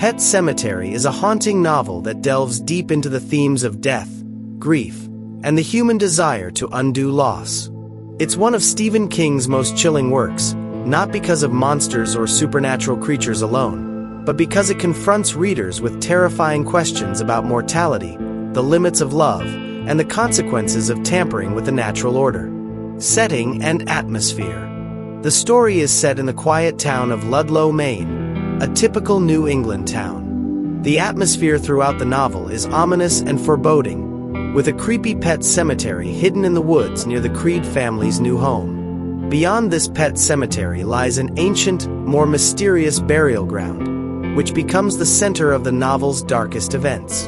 Pet Sematary is a haunting novel that delves deep into the themes of death, grief, and the human desire to undo loss. It's one of Stephen King's most chilling works, not because of monsters or supernatural creatures alone, but because it confronts readers with terrifying questions about mortality, the limits of love, and the consequences of tampering with the natural order. Setting and atmosphere. The story is set in the quiet town of Ludlow, Maine, a typical New England town. The atmosphere throughout the novel is ominous and foreboding, with a creepy pet cemetery hidden in the woods near the Creed family's new home. Beyond this pet cemetery lies an ancient, more mysterious burial ground, which becomes the center of the novel's darkest events.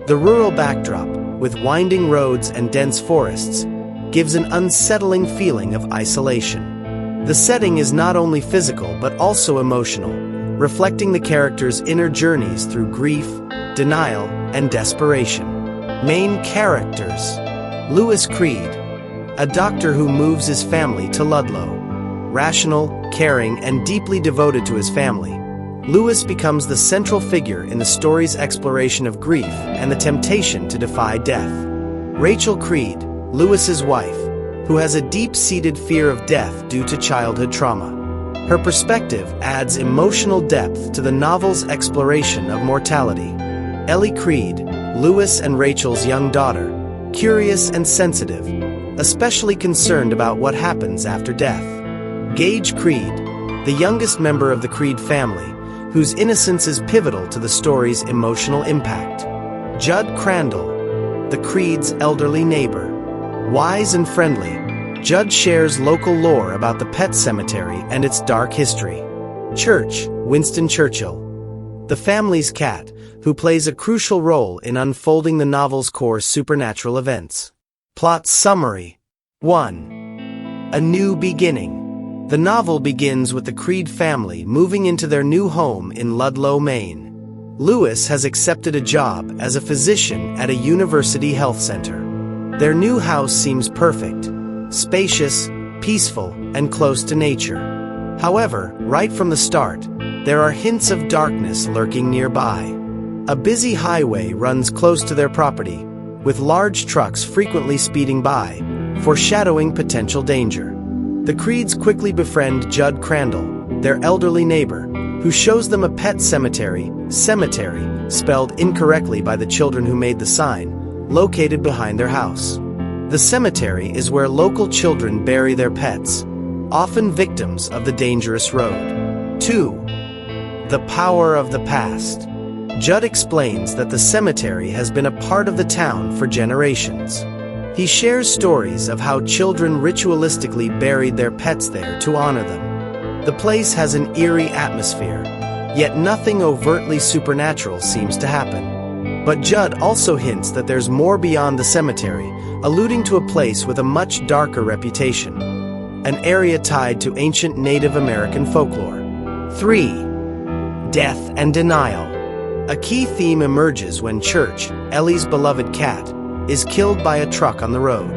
The rural backdrop, with winding roads and dense forests, gives an unsettling feeling of isolation. The setting is not only physical but also emotional, reflecting the characters' inner journeys through grief, denial, and desperation. Main characters: Lewis Creed, a doctor who moves his family to Ludlow. Rational, caring, and deeply devoted to his family, Lewis becomes the central figure in the story's exploration of grief and the temptation to defy death. Rachel Creed, Lewis's wife, who has a deep-seated fear of death due to childhood trauma. Her perspective adds emotional depth to the novel's exploration of mortality. Ellie Creed, Lewis and Rachel's young daughter, curious and sensitive, especially concerned about what happens after death. Gage Creed, the youngest member of the Creed family, whose innocence is pivotal to the story's emotional impact. Judd Crandall, the Creeds' elderly neighbor. Wise and friendly, Judd shares local lore about the pet cemetery and its dark history. Church, Winston Churchill, the family's cat, who plays a crucial role in unfolding the novel's core supernatural events. Plot summary. 1. A new beginning. The novel begins with the Creed family moving into their new home in Ludlow, Maine. Lewis has accepted a job as a physician at a university health center. Their new house seems perfect, spacious, peaceful, and close to nature. However, right from the start, there are hints of darkness lurking nearby. A busy highway runs close to their property, with large trucks frequently speeding by, foreshadowing potential danger. The Creeds quickly befriend Judd Crandall, their elderly neighbor, who shows them a pet cemetery, spelled incorrectly by the children who made the sign, located behind their house. The cemetery is where local children bury their pets, often victims of the dangerous road. 2. The power of the past. Judd explains that the cemetery has been a part of the town for generations. He shares stories of how children ritualistically buried their pets there to honor them. The place has an eerie atmosphere, yet nothing overtly supernatural seems to happen. But Judd also hints that there's more beyond the cemetery, alluding to a place with a much darker reputation, an area tied to ancient Native American folklore. 3. Death and denial. A key theme emerges when Church, Ellie's beloved cat, is killed by a truck on the road.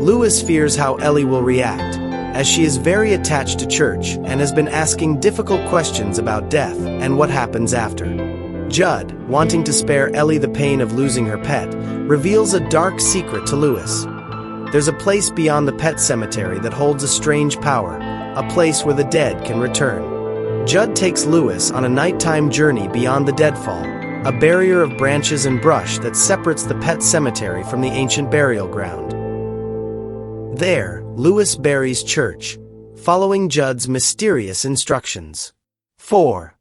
Lewis fears how Ellie will react, as she is very attached to Church and has been asking difficult questions about death and what happens after. Judd, wanting to spare Ellie the pain of losing her pet, reveals a dark secret to Lewis. There's a place beyond the pet cemetery that holds a strange power, a place where the dead can return. Judd takes Lewis on a nighttime journey beyond the deadfall, a barrier of branches and brush that separates the pet cemetery from the ancient burial ground. There, Lewis buries Church, following Judd's mysterious instructions. 4.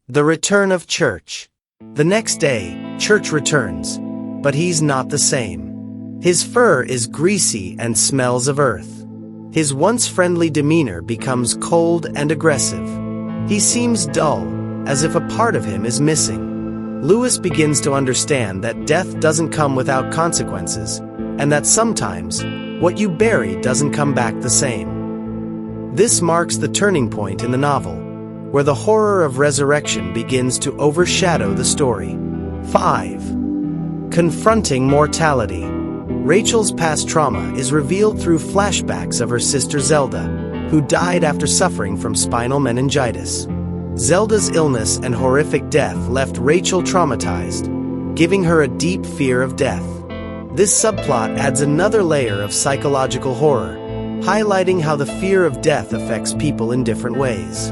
The return of Church. The next day, Church returns, but he's not the same. His fur is greasy and smells of earth. His once friendly demeanor becomes cold and aggressive. He seems dull, as if a part of him is missing. Lewis begins to understand that death doesn't come without consequences, and that sometimes, what you bury doesn't come back the same. This marks the turning point in the novel, where the horror of resurrection begins to overshadow the story. 5. Confronting mortality. Rachel's past trauma is revealed through flashbacks of her sister Zelda, who died after suffering from spinal meningitis. Zelda's illness and horrific death left Rachel traumatized, giving her a deep fear of death. This subplot adds another layer of psychological horror, highlighting how the fear of death affects people in different ways.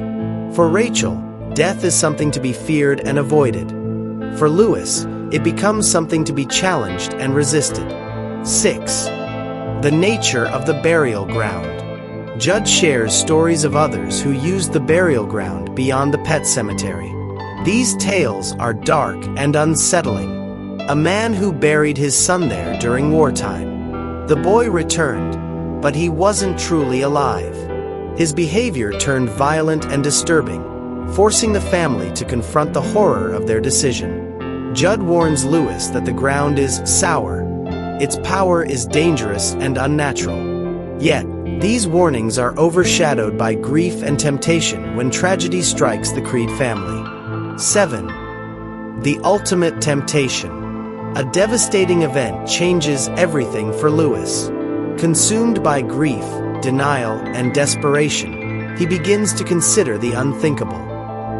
For Rachel, death is something to be feared and avoided. For Lewis, it becomes something to be challenged and resisted. 6. The nature of the burial ground. Judd shares stories of others who used the burial ground beyond the pet cemetery. These tales are dark and unsettling. A man who buried his son there during wartime. The boy returned, but he wasn't truly alive. His behavior turned violent and disturbing, forcing the family to confront the horror of their decision. Judd warns Lewis that the ground is sour. Its power is dangerous and unnatural. Yet, these warnings are overshadowed by grief and temptation when tragedy strikes the Creed family. 7. The ultimate temptation. A devastating event changes everything for Lewis. Consumed by grief, denial, and desperation, he begins to consider the unthinkable.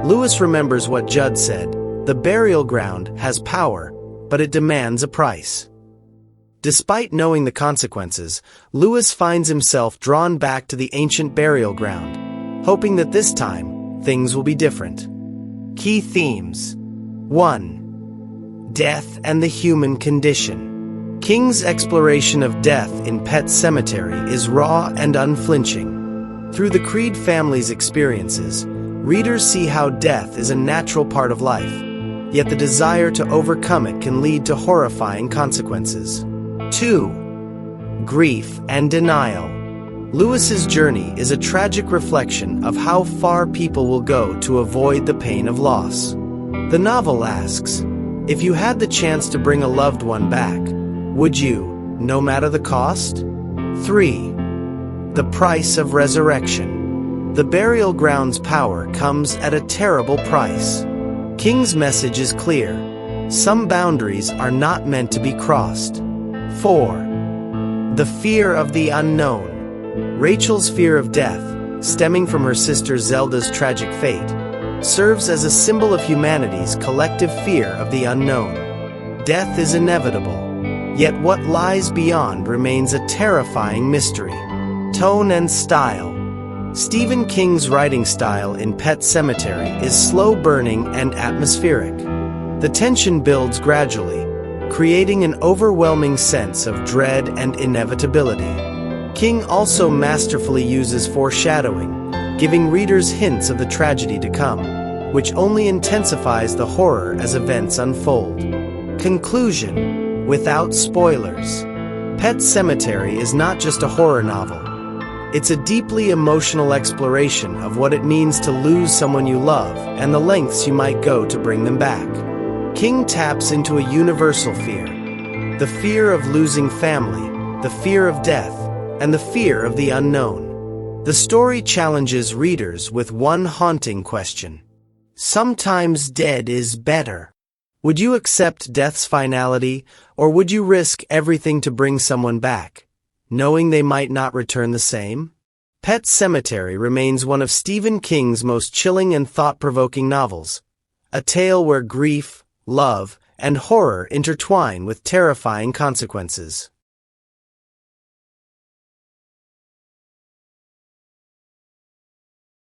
Lewis remembers what Judd said: the burial ground has power, but it demands a price. Despite knowing the consequences, Lewis finds himself drawn back to the ancient burial ground, hoping that this time, things will be different. Key themes. 1. Death and the human condition. King's exploration of death in Pet Sematary is raw and unflinching. Through the Creed family's experiences, readers see how death is a natural part of life, yet the desire to overcome it can lead to horrifying consequences. 2. Grief and denial. Lewis's journey is a tragic reflection of how far people will go to avoid the pain of loss. The novel asks, if you had the chance to bring a loved one back, would you, no matter the cost? 3. The price of resurrection. The burial ground's power comes at a terrible price. King's message is clear: some boundaries are not meant to be crossed. 4. The fear of the unknown. Rachel's fear of death, stemming from her sister Zelda's tragic fate, serves as a symbol of humanity's collective fear of the unknown. Death is inevitable, yet what lies beyond remains a terrifying mystery. Tone and style. Stephen King's writing style in Pet Sematary is slow-burning and atmospheric. The tension builds gradually, creating an overwhelming sense of dread and inevitability. King also masterfully uses foreshadowing, giving readers hints of the tragedy to come, which only intensifies the horror as events unfold. Conclusion, without spoilers. Pet Sematary is not just a horror novel. It's a deeply emotional exploration of what it means to lose someone you love and the lengths you might go to bring them back. King taps into a universal fear: the fear of losing family, the fear of death, and the fear of the unknown. The story challenges readers with one haunting question: sometimes dead is better. Would you accept death's finality, or would you risk everything to bring someone back, knowing they might not return the same? Pet Sematary remains one of Stephen King's most chilling and thought-provoking novels, a tale where grief, love, and horror intertwine with terrifying consequences.